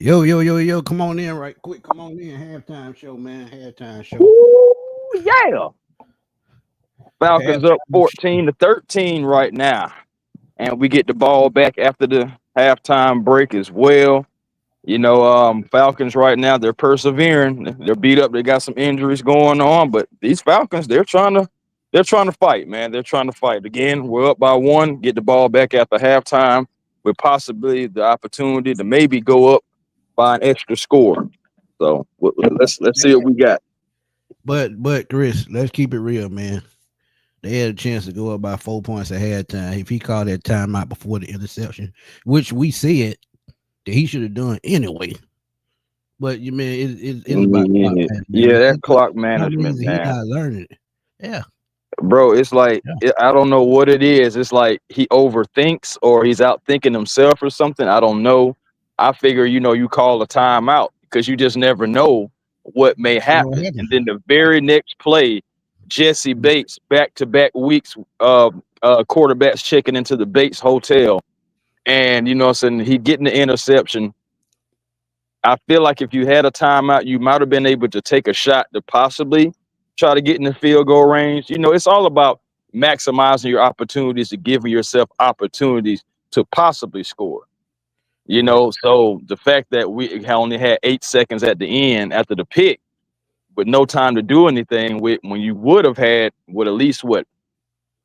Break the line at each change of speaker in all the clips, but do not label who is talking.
Yo, come on in right quick. Come on in. Halftime show, man. Halftime show.
Ooh, yeah. Falcons up
Halftime show.
14-13 right now. And we get the ball back after the halftime break as well. Falcons right now, they're persevering. They're beat up. They got some injuries going on, but these Falcons, they're trying to fight, man. They're trying to fight. Again, we're up by one, get the ball back after halftime with possibly the opportunity to maybe go up by an extra score. So let's see what we got.
But Chris, let's keep it real, man. They had a chance to go up by 4 points at halftime. If he called that timeout before the interception, which we said that he should have done anyway. But you man, it's about clock
Yeah,
management,
yeah,
man.
that clock
That means
management,
that he
man.
not learning it. Yeah,
Bro, it's like
yeah.
I don't know what it is. It's like he overthinks or he's out thinking himself or something. I don't know. I figure, you call a timeout because you just never know what may
See what
happen.
happened.
And then the very next play, Jesse Bates, back to back weeks, quarterbacks checking into the Bates Hotel. And what I'm saying, he getting the interception. I feel like if you had a timeout, you might have been able to take a shot to possibly try to get in the field goal range. It's all about maximizing your opportunities to giving yourself opportunities to possibly score.
Right.
So the fact that we only had 8 seconds at the end after the pick with no time to do anything with when you would have had with at least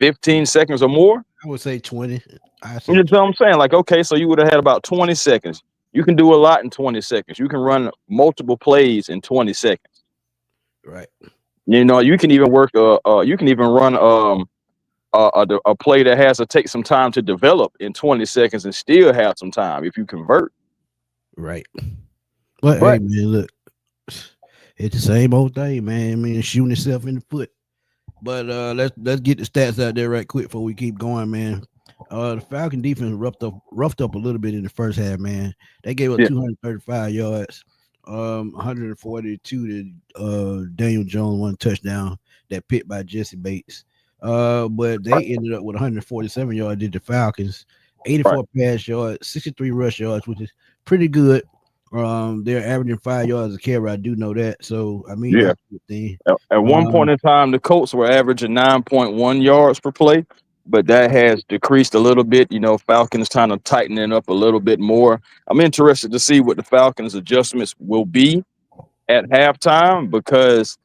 15 seconds or more.
I would say 20. I
You
say
know what
20.
I'm saying? Like, okay, so you would have had about 20 seconds. You can do a lot in 20 seconds. You can run multiple plays in 20 seconds.
Right.
You can even you can even run a play that has to take some time to develop in 20 seconds and still have some time if you convert.
Right. But hey
But
man, look, it's the same old thing, man. I mean, shooting itself in the foot. But let's get the stats out there right quick before we keep going, man. The Falcon defense roughed up a little bit in the first half, man. They gave up
yeah,
235 yards, 142 to Daniel Jones, one touchdown that picked by Jesse Bates. But they ended up with 147 yards. Did the Falcons,
right.
84 pass yards, 63 rush yards, which is pretty good. They're averaging 5 yards a carry. I do know that, so I mean
Yeah.
that's a good thing.
At one point
Um,
in time, the Colts were averaging 9.1 yards per play, but that has decreased a little bit. Falcons trying to tighten it up a little bit more. I'm interested to see what the Falcons' adjustments will be at halftime because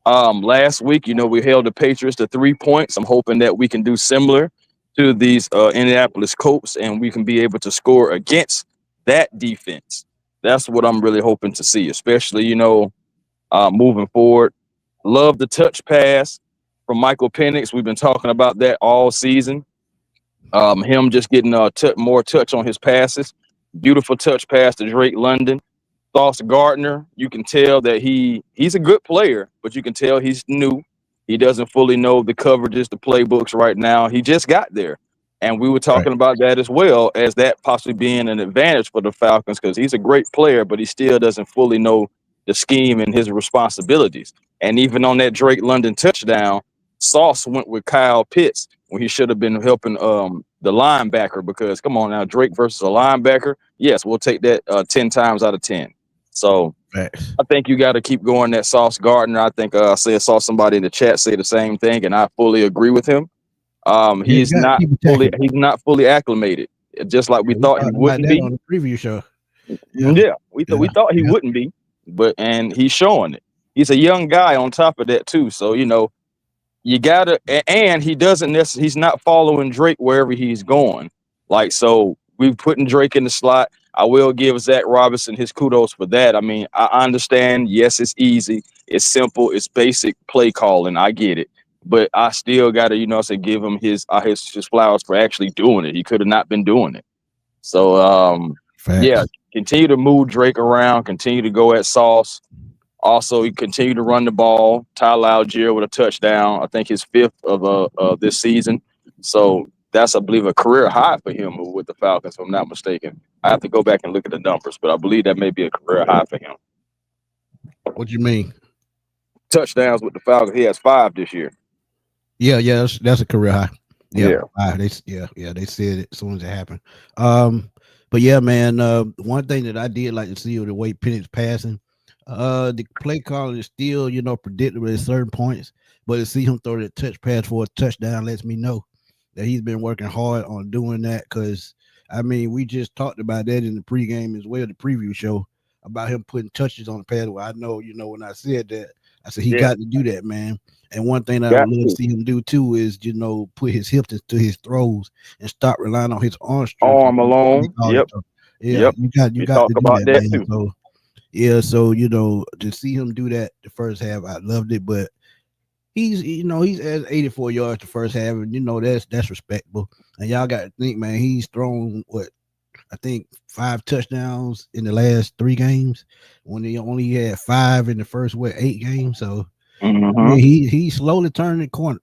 last week, we held the Patriots to 3 points. I'm hoping that we can do similar to these Indianapolis Colts and we can be able to score against that defense. That's what I'm really hoping to see, especially, moving forward. Love the touch pass from Michael Penix. We've been talking about that all season. Him just getting more touch on his passes. Beautiful touch pass to Drake London. Sauce Gardner, you can tell that he's a good player, but you can tell he's new. He doesn't fully know the coverages, the playbooks right now. He just got there. And we were
right.
talking about that as well as that possibly being an advantage for the Falcons because he's a great player, but he still doesn't fully know the scheme and his responsibilities. And even on that Drake London touchdown, Sauce went with Kyle Pitts when he should have been helping the linebacker because come on now, Drake versus a linebacker. Yes, we'll take that 10 times out of 10. So
Facts.
I think you got to keep going that Sauce Gardner. I think I saw somebody in the chat say the same thing, and I fully agree with him.
Yeah, you got to keep attacking.
He's not fully acclimated, just like we
Yeah, we
thought he
talked about
wouldn't
that
be.
on the preview show. Yeah,
Yeah, we
yeah,
thought he
yeah.
wouldn't be, and he's showing it. He's a young guy on top of that too, so you gotta, and he doesn't necessarily. He's not following Drake wherever he's going. Like so, we've putting Drake in the slot. I will give Zach Robinson his kudos for that. I mean, I understand. Yes, it's easy, it's simple, it's basic play calling. I get it, but I still gotta, say give him his flowers for actually doing it. He could have not been doing it. So, yeah,
Facts.
continue to move Drake around. Continue to go at Sauce. Also, he continued to run the ball. Tyler Algier with a touchdown. I think his fifth of this season. So that's, I believe, a career high for him with the Falcons, if I'm not mistaken. I have to go back and look at the numbers, but I believe that may be a career high for him.
What you mean?
Touchdowns with the Falcons. He has 5 this year.
Yeah, that's a career high. Yeah,
Yeah.
they said it as soon as it happened. But yeah, man. One thing that I did like to see was the way Penix passing. The play call is still, predictable at certain points, but to see him throw that touch pass for a touchdown lets me know that he's been working hard on doing that. Because I mean, we just talked about that in the pregame as well, the preview show about him putting touches on the pad. Well, I know, when I said that, I said he
Yeah,
got to do that, man. And one thing I would
got
love to
to.
see him do too is, put his hips into his throws and stop relying on his arm strength.
Arm alone. Yep.
Yeah,
Yep.
you
We
got to
talked
do
about
that,
that
man.
too.
So yeah, so to see him do that the first half, I loved it. But he's at 84 yards the first half, and that's respectable. And y'all got to think, man, he's thrown what I think 5 touchdowns in the last 3 games when he only had 5 in the first 8 games. So I
Hmm.
mean, he's slowly turning the corner.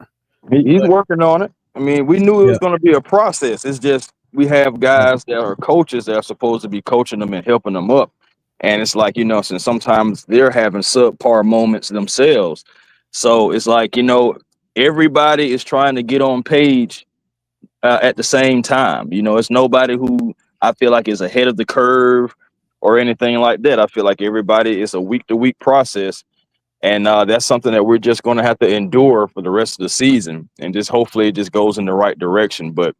He's
But
working on it. I mean, we knew it
yeah,
was going to be a process. It's just we have
right,
guys that are coaches that are supposed to be coaching them and helping them up. And it's like, since sometimes they're having subpar moments themselves. So it's like, everybody is trying to get on page at the same time. It's nobody who I feel like is ahead of the curve or anything like that. I feel like everybody is a week to week process. And that's something that we're just going to have to endure for the rest of the season, and just hopefully it just goes in the right direction. But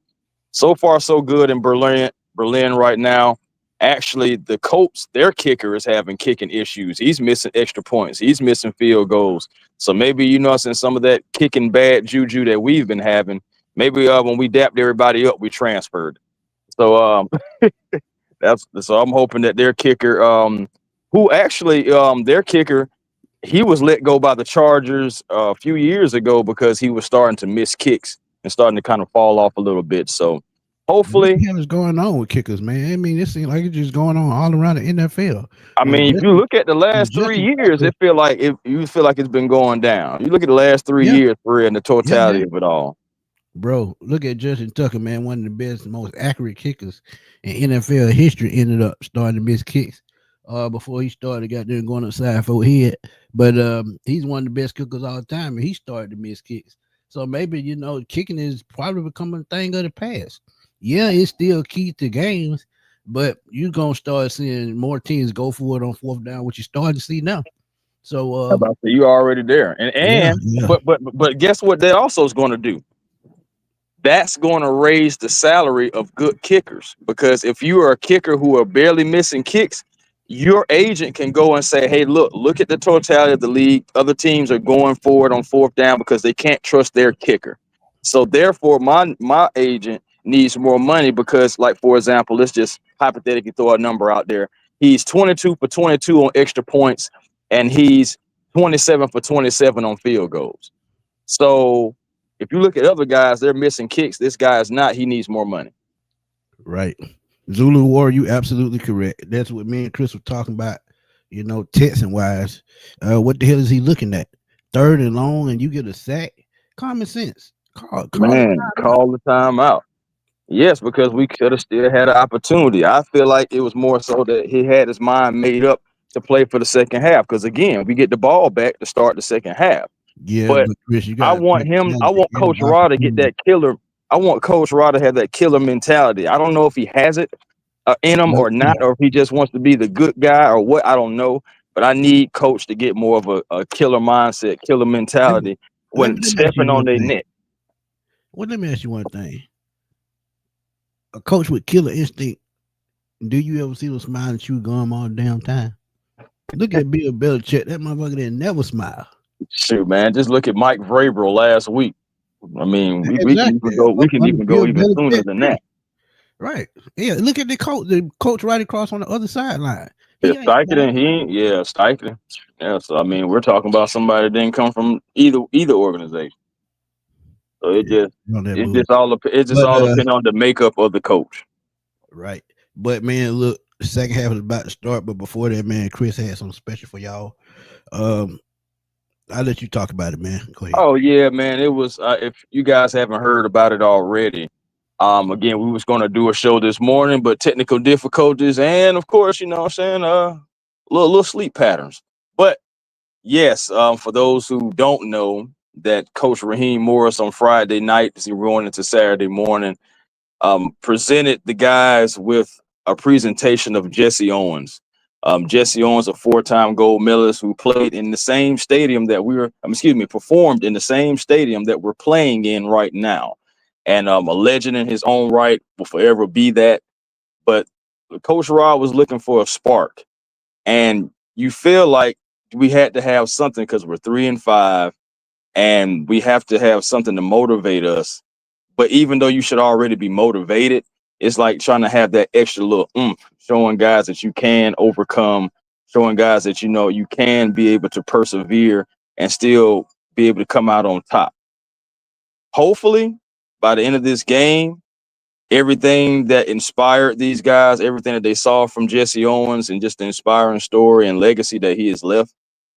so far, so good in Berlin. Berlin right now. Actually, the Colts, their kicker is having kicking issues. He's missing extra points. He's missing field goals. So maybe since some of that kicking bad juju that we've been having, maybe when we dapped everybody up, we transferred. So that's so I'm hoping that their kicker, who actually their kicker he was let go by the Chargers a few years ago because he was starting to miss kicks and starting to kind of fall off a little bit. So
what
hopefully,
the hell is going on with kickers, man? I mean, it seems like it's just going on all around the NFL.
I
When
mean, if you look at the
when
last three
Justin
years,
Tucker,
you feel like it's been going down. You look at the last three
yeah,
years for real and the
yeah,
totality
man.
of it all.
Bro, look at Justin Tucker, man. One of the best, most accurate kickers in NFL history ended up starting to miss kicks before he started got there going upside for head. But he's one of the best kickers all the time, and he started to miss kicks. So maybe, kicking is probably becoming a thing of the past. Yeah, it's still key to games, but you're gonna start seeing more teams go for it on fourth down, which you starting to see now. So
How about that? You already there, and
yeah,
and
yeah,
but guess what? That also is going to do. That's going to raise the salary of good kickers, because if you are a kicker who are barely missing kicks, your agent can go and say, hey, look at the totality of the league. Other teams are going forward on fourth down because they can't trust their kicker. So therefore my agent needs more money because, like, for example, let's just hypothetically throw a number out there. He's 22 for 22 on extra points, and he's 27 for 27 on field goals. So if you look at other guys, they're missing kicks. This guy is not. He needs more money.
right. Zulu War, you absolutely correct. That's what me and Chris were talking about. Texan wise, what the hell is he looking at? Third and long, and you get a sack. Common sense. Call it
Man,
time out.
call the time out. Yes, because we could have still had an opportunity. I feel like it was more so that he had his mind made up to play for the second half. Because again, we get the ball back to start the second half.
Yeah,
But
but Chris, you
I
got to
want
take
him. I
advantage of
want
every
Coach Rod to get
opportunity.
that killer. I want Coach Rod to have that killer mentality. I don't know if he has it in him or
Yeah.
not, or if he just wants to be the good guy or what. I don't know. But I need Coach to get more of a killer mindset, killer
Let me,
mentality when
let me ask
stepping
you
on
one
their
thing.
neck.
Well, let me ask you one thing. A coach with killer instinct. Do you ever see him smile and chew gum all the damn time? Look at Bill Belichick. That motherfucker that never smile.
Shoot, man, just look at Mike Vrabel last week. I mean, we can even
Exactly.
go. We can
Under
even go
Bill
even sooner
Belichick
than
too.
that.
Right. Yeah. Look at the coach right across on the other sideline.
Yeah,
He ain't smile.
Steichen, yeah, Steichen. Yeah, so I mean, we're talking about somebody that didn't come from either organization. So
Yeah, on that bullshit.
it just
But
all depends on the makeup of the coach.
right. But man, look, the second half is about to start. But before that, man, Chris had something special for y'all. Um, I'll let you talk about it, man. Go ahead.
Oh yeah, man. It was if you guys haven't heard about it already. Again, we was gonna do a show this morning, but technical difficulties and of course, you know what I'm saying, little sleep patterns. But yes, for those who don't know, that Coach Raheem Morris on Friday night, as he rolling into Saturday morning, presented the guys with a presentation of Jesse Owens. Jesse Owens, a four-time gold medalist who played in the same stadium that performed in the same stadium that we're playing in right now. And a legend in his own right, will forever be that. But Coach Rod was looking for a spark. And you feel like we had to have something because we're 3-5 and we have to have something to motivate us. But even though you should already be motivated, it's like trying to have that extra little oomph, showing guys that you can overcome, showing guys that you can be able to persevere and still be able to come out on top. Hopefully, by the end of this game, everything that inspired these guys, everything that they saw from Jesse Owens and just the inspiring story and legacy that he has left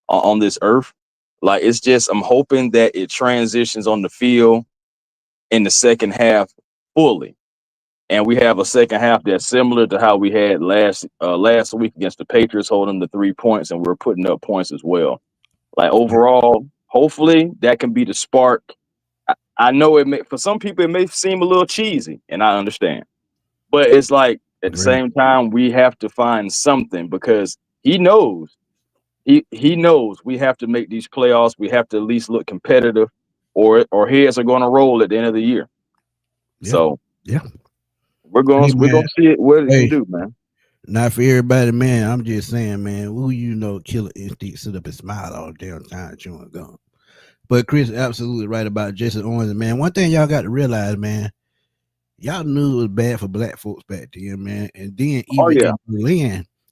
on this earth, like I'm hoping that it transitions on the field in the second half fully. And we have a second half that's similar to how we had last week against the Patriots, holding the 3 points, and we're putting up points as well. Like overall, hopefully that can be the spark. I know for some people it may seem a little cheesy, and I understand, but it's like at the same time we have to find something because he knows we have to make these playoffs. We have to at least look competitive, or heads are going to roll at the end of the year.
Yeah.
So
yeah.
We're gonna see it. What it can do, man.
Not for everybody, man. I'm just saying, man. Who killer instinct sit up and smile all damn time chewing gum. But Chris absolutely right about Jesse Owens, man. One thing y'all got to realize, man. Y'all knew it was bad for black folks back then, man. And then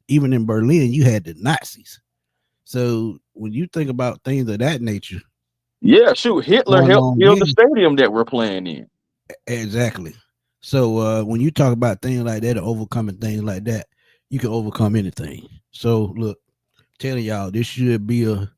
even in Berlin, you had the Nazis. So when you think about things of that nature,
yeah, shoot, Hitler helped build the stadium that we're playing in.
Exactly. So when you talk about things like that or overcoming things like that, you can overcome anything. So look, telling y'all this should be a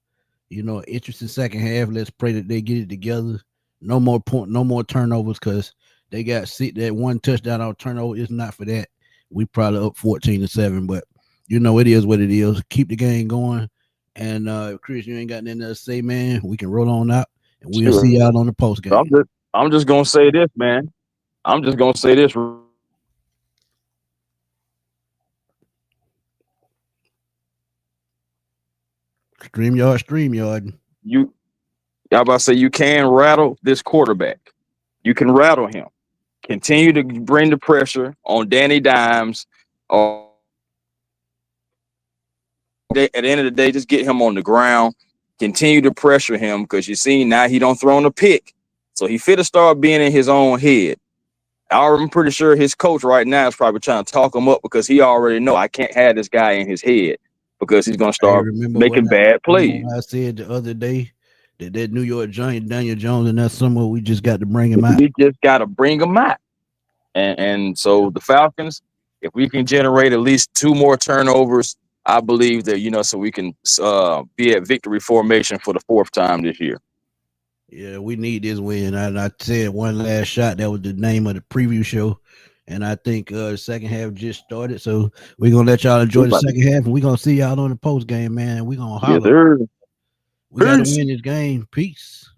interesting second half. Let's pray that they get it together. No more turnovers because they got that one touchdown on turnover. It's not for that. We probably up 14-7, but it is what it is. Keep the game going. And Chris, you ain't got nothing else to say, man. We can roll on out and we'll see y'all on the post game.
I'm just gonna say this, man. I'm just gonna say this.
StreamYard.
Y'all about to say you can rattle this quarterback. You can rattle him. Continue to bring the pressure on Danny Dimes. At the end of the day, just get him on the ground. Continue to pressure him because you see now he don't throw on a pick. So he fit to start being in his own head. I'm pretty sure his coach right now is probably trying to talk him up because he already know I can't have this guy in his head because he's going to start making bad plays.
I said the other day that New York Giant, Daniel Jones, and that summer we just got to bring him out.
We just got to bring him out. And so the Falcons, if we can generate at least 2 more turnovers, I believe that, so we can be at victory formation for the 4th time this year.
Yeah, we need this win. I said one last shot. That was the name of the preview show. And I think the second half just started. So we're going to let y'all enjoy the second half. And we're going to see y'all on the post game, man. We're going to holler.
Yes,
we got to win this game. Peace.